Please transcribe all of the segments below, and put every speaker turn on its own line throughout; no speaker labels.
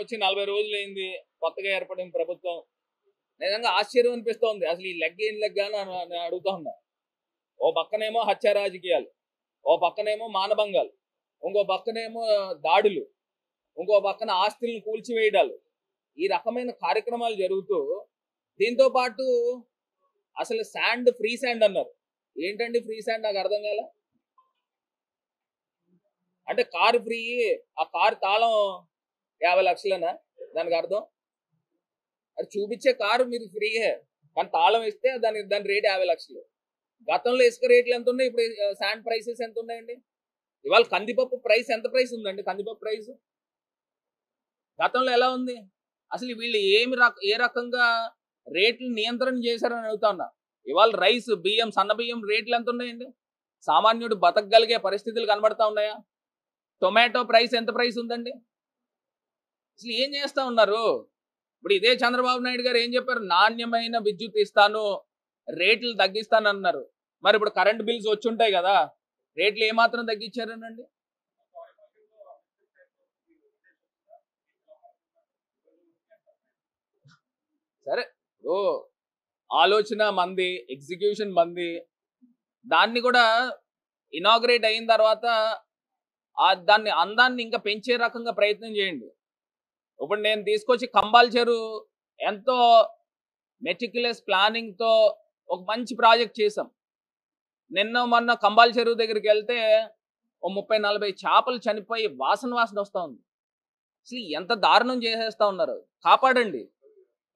వచ్చి 40 రోజులైంది కొత్తగా ఏర్పడిన ప్రభుత్వం. నిజంగా ఆశ్చర్యం అనిపిస్తోంది. అసలు ఈ లెగ్ ఏం లెగ్గా అని నేను అడుగుతా ఉన్నా. ఓ పక్కనేమో హత్య రాజకీయాలు, ఓ పక్కనేమో మానభంగాలు, ఇంకో పక్కనేమో దాడులు, ఇంకో పక్కన ఆస్తులను కూల్చివేయడాలు, ఈ రకమైన కార్యక్రమాలు జరుగుతూ దీంతో పాటు అసలు ఫ్రీ శాండ్ అన్నారు. ఏంటండి ఫ్రీ శాండ్? నాకు అర్థం కాలే. అంటే కారు ఫ్రీ, ఆ కారు తాళం 50 లక్షలనా దానికి అర్థం? అది చూపించే కారు మీరు ఫ్రీయే, కానీ తాళం ఇస్తే దాని రేట్ 50 లక్షలు. గతంలో ఇసుక రేట్లు ఎంత ఉన్నాయి, ఇప్పుడు శాండ్ ప్రైసెస్ ఎంత ఉన్నాయండి? ఇవాళ కందిపప్పు ప్రైస్ ఎంత ప్రైస్ ఉందండి? కందిపప్పు ప్రైస్ గతంలో ఎలా ఉంది? అసలు వీళ్ళు ఏ రకంగా రేట్లు నియంత్రణ చేశారని అడుగుతా ఉన్నా. ఇవాళ రైస్, బియ్యం, సన్న బియ్యం రేట్లు ఎంత ఉన్నాయండి? సామాన్యుడు బతకగలిగే పరిస్థితులు కనబడతా ఉన్నాయా? టొమాటో ప్రైస్ ఎంత ప్రైస్ ఉందండి? అసలు ఏం చేస్తా ఉన్నారు? ఇప్పుడు ఇదే చంద్రబాబు నాయుడు గారు ఏం చెప్పారు? నాణ్యమైన విద్యుత్ ఇస్తాను, రేట్లు తగ్గిస్తాను అన్నారు. మరి ఇప్పుడు కరెంట్ బిల్స్ వచ్చి ఉంటాయి కదా, రేట్లు ఏమాత్రం తగ్గించారనండి? సరే, ఓ ఆలోచన మంది, ఎగ్జిక్యూషన్ మంది. దాన్ని కూడా ఇనాగ్రేట్ అయిన తర్వాత దాన్ని అందాన్ని ఇంకా పెంచే రకంగా ప్రయత్నం చేయండి. ఇప్పుడు నేను తీసుకొచ్చి కంబాల్ చెరువు ఎంతో మెటిక్యులస్ ప్లానింగ్తో ఒక మంచి ప్రాజెక్ట్ చేసాం. మొన్న కంబాల్ చెరువు దగ్గరికి వెళ్తే ఓ 30-40 చేపలు చనిపోయి వాసన వస్తూ ఉంది. అసలు ఎంత దారుణం చేసేస్తా ఉన్నారు. కాపాడండి.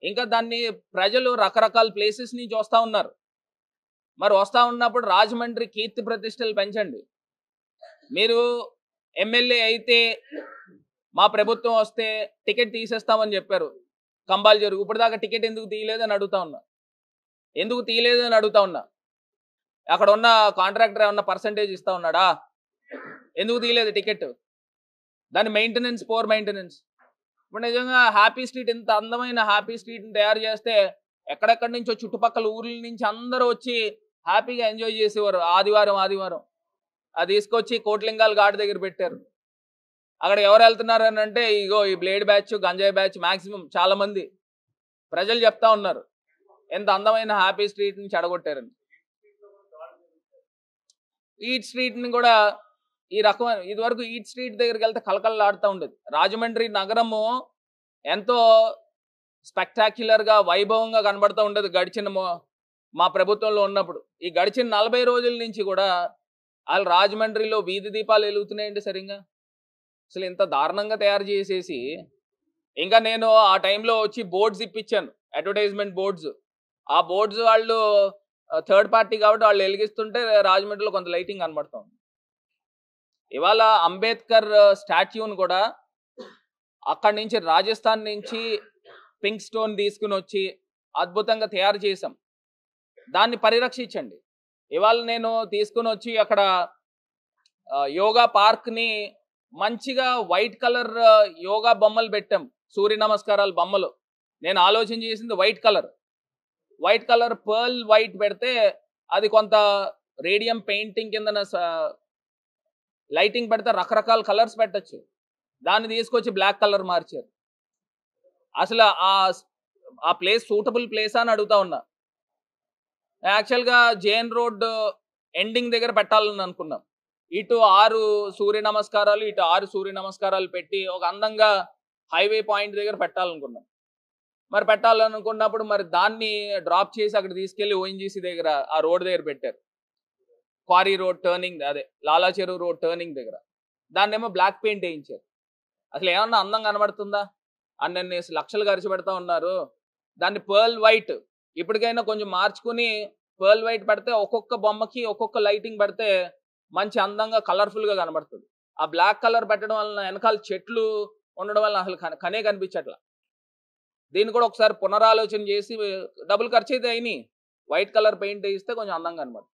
ఇంకా దాన్ని ప్రజలు రకరకాల ప్లేసెస్ నుంచి వస్తూ ఉన్నారు. మరి వస్తూ ఉన్నప్పుడు రాజమండ్రి కీర్తి ప్రతిష్టలు పెంచండి. మీరు ఎమ్మెల్యే అయితే మా ప్రభుత్వం వస్తే టికెట్ తీసేస్తామని చెప్పారు కంబాల్ చెరువు. ఇప్పటిదాకా టికెట్ ఎందుకు తీయలేదని అడుగుతా ఉన్నా. ఎందుకు తీయలేదని అడుగుతా ఉన్నా. అక్కడ ఉన్న కాంట్రాక్టర్ ఏమన్నా పర్సంటేజ్ ఇస్తా ఉన్నాడా? ఎందుకు తీయలేదు టికెట్? దాని మెయింటెనెన్స్, పోర్ మెయింటెనెన్స్. ఇప్పుడు నిజంగా హ్యాపీ స్ట్రీట్, ఇంత అందమైన హ్యాపీ స్ట్రీట్ని తయారు చేస్తే ఎక్కడెక్కడి నుంచో చుట్టుపక్కల ఊర్ల నుంచి అందరూ వచ్చి హ్యాపీగా ఎంజాయ్ చేసేవారు. ఆదివారం అది తీసుకొచ్చి కోట్లింగాల ఘాట్ దగ్గర పెట్టారు. అక్కడ ఎవరు వెళ్తున్నారు అని అంటే ఇగో ఈ బ్లేడ్ బ్యాచ్, గంజాయి బ్యాచ్, మాక్సిమం చాలా మంది ప్రజలు చెప్తా ఉన్నారు ఎంత అందమైన హ్యాపీ స్ట్రీట్ని చెడగొట్టారని. ఈట్ స్ట్రీట్ని కూడా ఈ రకమైన, ఇదివరకు ఈట్ స్ట్రీట్ దగ్గరికి వెళ్తే కలకలలాడుతూ ఉండేది. రాజమండ్రి నగరము ఎంతో స్పెక్టాక్యులర్గా, వైభవంగా కనబడుతూ ఉండేది గడిచిన మా ప్రభుత్వంలో ఉన్నప్పుడు. ఈ గడిచిన 40 రోజుల నుంచి కూడా వాళ్ళు రాజమండ్రిలో వీధి దీపాలు వెలుగుతున్నాయండి సరిగ్గా. అసలు ఇంత దారుణంగా తయారు చేసేసి, ఇంకా నేను ఆ టైంలో వచ్చి బోర్డ్స్ ఇప్పించాను, అడ్వర్టైజ్మెంట్ బోర్డ్స్. ఆ బోర్డ్స్ వాళ్ళు థర్డ్ పార్టీ కాబట్టి వాళ్ళు వెలిగిస్తుంటే రాజమండ్రిలో కొంత లైటింగ్ కనబడతా ఉంది. ఇవాళ అంబేద్కర్ స్టాట్యూని కూడా అక్కడి నుంచి రాజస్థాన్ నుంచి పింక్ స్టోన్ తీసుకుని వచ్చి అద్భుతంగా తయారు చేసాం. దాన్ని పరిరక్షించండి. ఇవాళ నేను తీసుకుని వచ్చి అక్కడ యోగా పార్క్ని మంచిగా వైట్ కలర్ యోగా బొమ్మలు పెట్టాం, సూర్య నమస్కారాల బొమ్మలు. నేను ఆలోచన చేసింది వైట్ కలర్ పర్ల్ వైట్ పెడితే అది కొంత రేడియం పెయింటింగ్ కింద లైటింగ్ పెడితే రకరకాల కలర్స్ పెట్టచ్చు. దాన్ని తీసుకొచ్చి బ్లాక్ కలర్ మార్చారు. అసలు ఆ ప్లేస్ సూటబుల్ ప్లేస్ అని అడుగుతా ఉన్నా. యాక్చువల్గా జేఎన్ రోడ్ ఎండింగ్ దగ్గర పెట్టాలని అనుకున్నాం. ఇటు 6 సూర్య నమస్కారాలు, ఇటు 6 సూర్య నమస్కారాలు పెట్టి ఒక అందంగా హైవే పాయింట్ దగ్గర పెట్టాలనుకున్నాం. మరి పెట్టాలనుకున్నప్పుడు మరి దాన్ని డ్రాప్ చేసి అక్కడ తీసుకెళ్లి ఓఎన్జీసీ దగ్గర ఆ రోడ్ దగ్గర పెట్టారు. క్వారీ రోడ్ టర్నింగ్, అదే లాలా చెరువు రోడ్ టర్నింగ్ దగ్గర. దాన్నేమో బ్లాక్ పెయింట్ వేయించారు. అసలు ఏమన్నా అందం కనబడుతుందా? అన్ని లక్షలు ఖర్చు పెడతా ఉన్నారు. దాన్ని పర్ల్ వైట్ ఇప్పటికైనా కొంచెం మార్చుకుని పర్ల్ వైట్ పెడితే ఒక్కొక్క బొమ్మకి ఒక్కొక్క లైటింగ్ పెడితే మంచి అందంగా కలర్ఫుల్గా కనబడుతుంది. ఆ బ్లాక్ కలర్ పెట్టడం వలన వెనకాల చెట్లు ఉండడం వల్ల అసలు కనే కనిపించట్లా. దీన్ని కూడా ఒకసారి పునరాలోచన చేసి, డబ్బులు ఖర్చు అయితే అయినాయి, వైట్ కలర్ పెయింట్ వేయిస్తే కొంచెం అందంగా కనబడుతుంది.